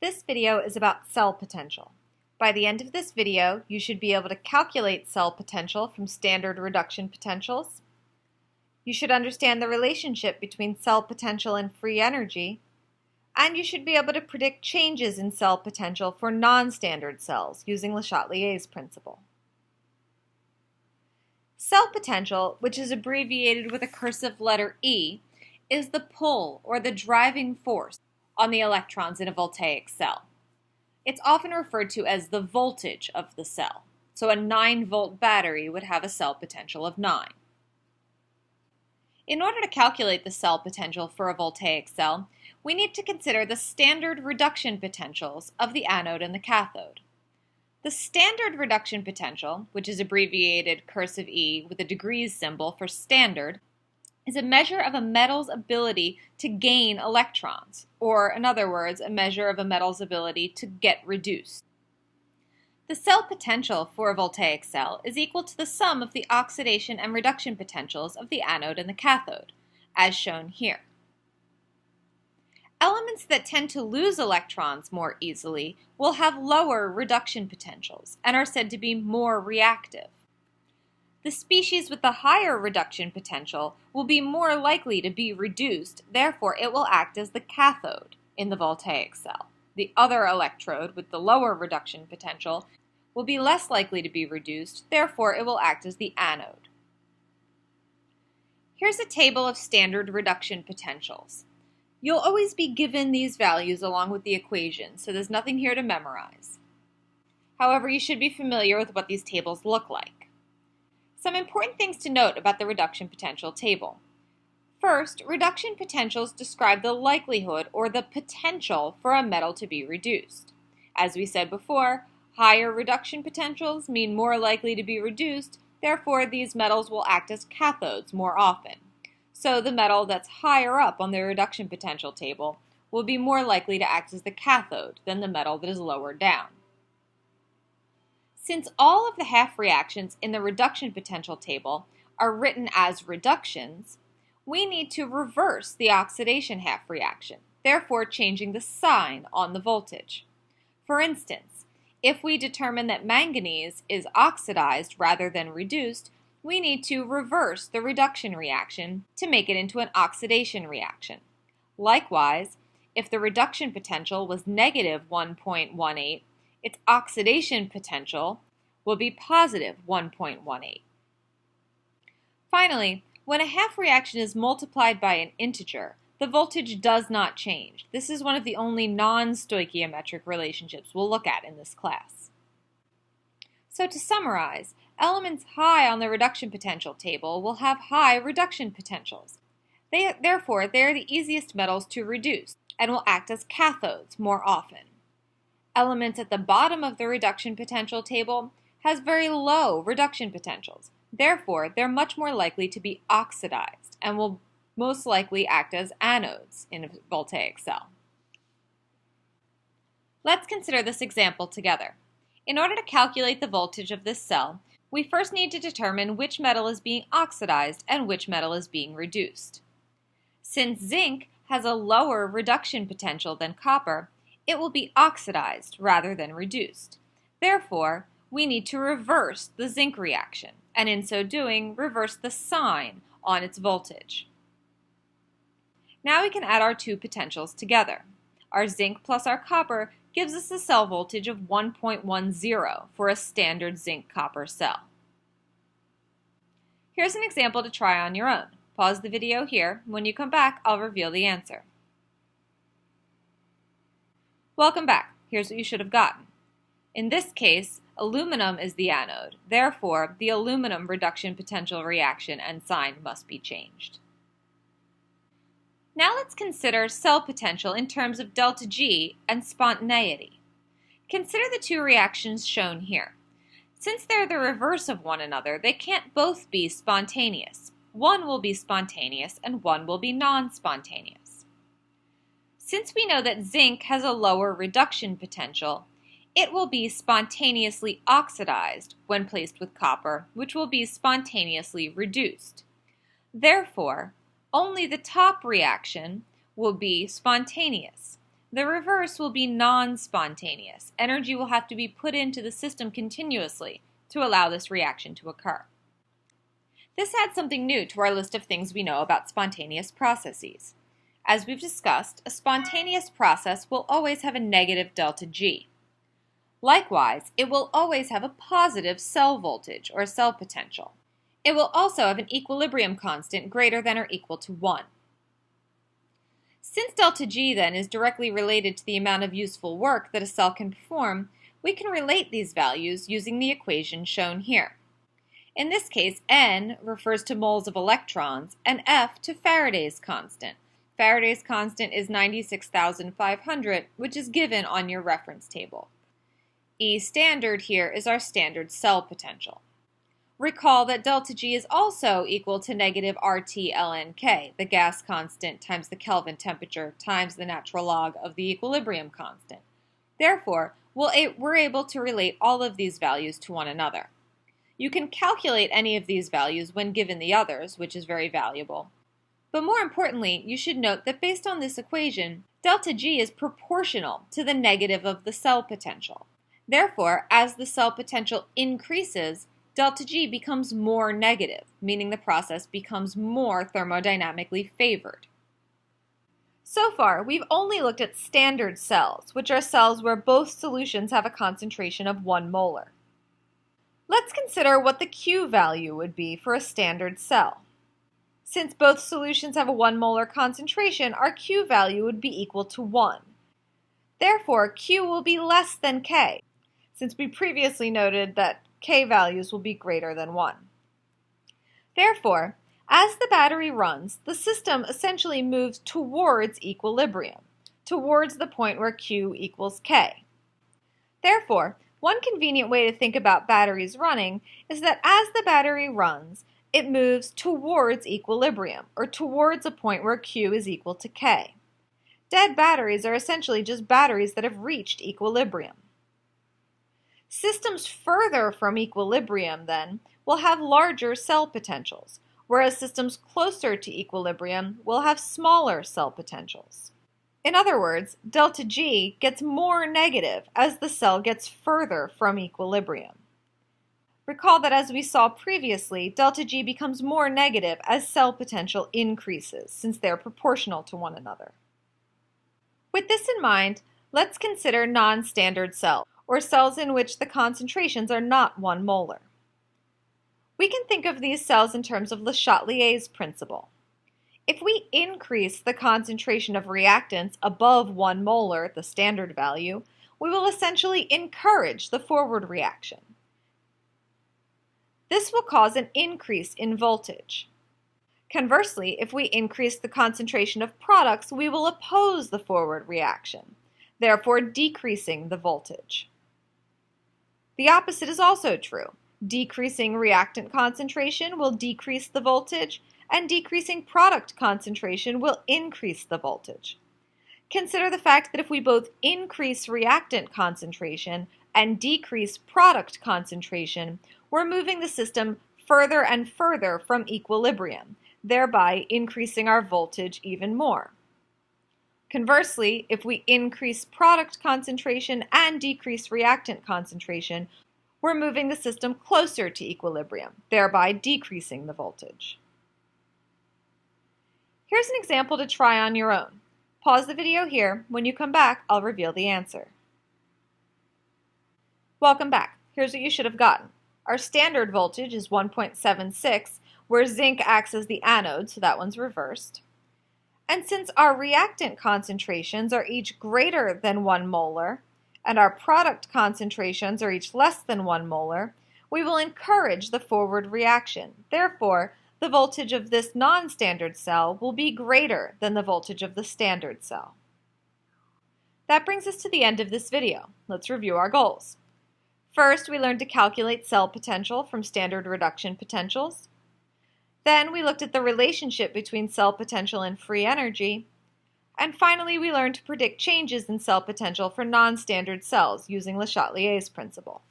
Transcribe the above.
This video is about cell potential. By the end of this video, you should be able to calculate cell potential from standard reduction potentials. You should understand the relationship between cell potential and free energy. And you should be able to predict changes in cell potential for non-standard cells using Le Chatelier's principle. Cell potential, which is abbreviated with a cursive letter E, is the pull or the driving force on the electrons in a voltaic cell. It's often referred to as the voltage of the cell. So a 9-volt battery would have a cell potential of 9. In order to calculate the cell potential for a voltaic cell, we need to consider the standard reduction potentials of the anode and the cathode. The standard reduction potential, which is abbreviated cursive E with a degrees symbol for standard, is a measure of a metal's ability to gain electrons, or in other words, a measure of a metal's ability to get reduced. The cell potential for a voltaic cell is equal to the sum of the oxidation and reduction potentials of the anode and the cathode, as shown here. Elements that tend to lose electrons more easily will have lower reduction potentials and are said to be more reactive. The species with the higher reduction potential will be more likely to be reduced, therefore it will act as the cathode in the voltaic cell. The other electrode with the lower reduction potential will be less likely to be reduced, therefore it will act as the anode. Here's a table of standard reduction potentials. You'll always be given these values along with the equation, so there's nothing here to memorize. However, you should be familiar with what these tables look like. Some important things to note about the reduction potential table. First, reduction potentials describe the likelihood or the potential for a metal to be reduced. As we said before, higher reduction potentials mean more likely to be reduced, therefore these metals will act as cathodes more often. So the metal that's higher up on the reduction potential table will be more likely to act as the cathode than the metal that is lower down. Since all of the half reactions in the reduction potential table are written as reductions, we need to reverse the oxidation half reaction, therefore changing the sign on the voltage. For instance, if we determine that manganese is oxidized rather than reduced, we need to reverse the reduction reaction to make it into an oxidation reaction. Likewise, if the reduction potential was negative 1.18, its oxidation potential will be positive 1.18. Finally, when a half reaction is multiplied by an integer, the voltage does not change. This is one of the only non-stoichiometric relationships we'll look at in this class. So to summarize, elements high on the reduction potential table will have high reduction potentials. Therefore, they are the easiest metals to reduce and will act as cathodes more often. Elements at the bottom of the reduction potential table has very low reduction potentials. Therefore, they're much more likely to be oxidized and will most likely act as anodes in a voltaic cell. Let's consider this example together. In order to calculate the voltage of this cell, we first need to determine which metal is being oxidized and which metal is being reduced. Since zinc has a lower reduction potential than copper, it will be oxidized rather than reduced. Therefore, we need to reverse the zinc reaction, and in so doing, reverse the sign on its voltage. Now we can add our two potentials together. Our zinc plus our copper gives us a cell voltage of 1.10 for a standard zinc-copper cell. Here's an example to try on your own. Pause the video here. When you come back, I'll reveal the answer. Welcome back. Here's what you should have gotten. In this case, aluminum is the anode. Therefore, the aluminum reduction potential reaction and sign must be changed. Now let's consider cell potential in terms of delta G and spontaneity. Consider the two reactions shown here. Since they're the reverse of one another, they can't both be spontaneous. One will be spontaneous and one will be non-spontaneous. Since we know that zinc has a lower reduction potential, it will be spontaneously oxidized when placed with copper, which will be spontaneously reduced. Therefore, only the top reaction will be spontaneous. The reverse will be non-spontaneous. Energy will have to be put into the system continuously to allow this reaction to occur. This adds something new to our list of things we know about spontaneous processes. As we've discussed, a spontaneous process will always have a negative delta G. Likewise, it will always have a positive cell voltage or cell potential. It will also have an equilibrium constant greater than or equal to 1. Since delta G then is directly related to the amount of useful work that a cell can perform, we can relate these values using the equation shown here. In this case, N refers to moles of electrons and F to Faraday's constant. Faraday's constant is 96,500, which is given on your reference table. E standard here is our standard cell potential. Recall that delta G is also equal to negative RT ln K, the gas constant times the Kelvin temperature times the natural log of the equilibrium constant. Therefore, we're able to relate all of these values to one another. You can calculate any of these values when given the others, which is very valuable. But more importantly, you should note that based on this equation, delta G is proportional to the negative of the cell potential. Therefore, as the cell potential increases, delta G becomes more negative, meaning the process becomes more thermodynamically favored. So far, we've only looked at standard cells, which are cells where both solutions have a concentration of 1 molar. Let's consider what the Q value would be for a standard cell. Since both solutions have a 1 molar concentration, our Q value would be equal to 1. Therefore, Q will be less than K, since we previously noted that K values will be greater than 1. Therefore, as the battery runs, the system essentially moves towards equilibrium, towards the point where Q equals K. Therefore, one convenient way to think about batteries running is that as the battery runs, it moves towards equilibrium, or towards a point where Q is equal to K. Dead batteries are essentially just batteries that have reached equilibrium. Systems further from equilibrium, then, will have larger cell potentials, whereas systems closer to equilibrium will have smaller cell potentials. In other words, delta G gets more negative as the cell gets further from equilibrium. Recall that as we saw previously, delta G becomes more negative as cell potential increases, since they are proportional to one another. With this in mind, let's consider non-standard cells, or cells in which the concentrations are not 1 molar. We can think of these cells in terms of Le Chatelier's principle. If we increase the concentration of reactants above 1 molar, the standard value, we will essentially encourage the forward reaction. This will cause an increase in voltage. Conversely, if we increase the concentration of products, we will oppose the forward reaction, therefore decreasing the voltage. The opposite is also true. Decreasing reactant concentration will decrease the voltage, and decreasing product concentration will increase the voltage. Consider the fact that if we both increase reactant concentration and decrease product concentration, we're moving the system further and further from equilibrium, thereby increasing our voltage even more. Conversely, if we increase product concentration and decrease reactant concentration, we're moving the system closer to equilibrium, thereby decreasing the voltage. Here's an example to try on your own. Pause the video here. When you come back, I'll reveal the answer. Welcome back. Here's what you should have gotten. Our standard voltage is 1.76, where zinc acts as the anode, so that one's reversed. And since our reactant concentrations are each greater than 1 molar, and our product concentrations are each less than 1 molar, we will encourage the forward reaction. Therefore, the voltage of this non-standard cell will be greater than the voltage of the standard cell. That brings us to the end of this video. Let's review our goals. First, we learned to calculate cell potential from standard reduction potentials. Then we looked at the relationship between cell potential and free energy. And finally, we learned to predict changes in cell potential for non-standard cells using Le Chatelier's principle.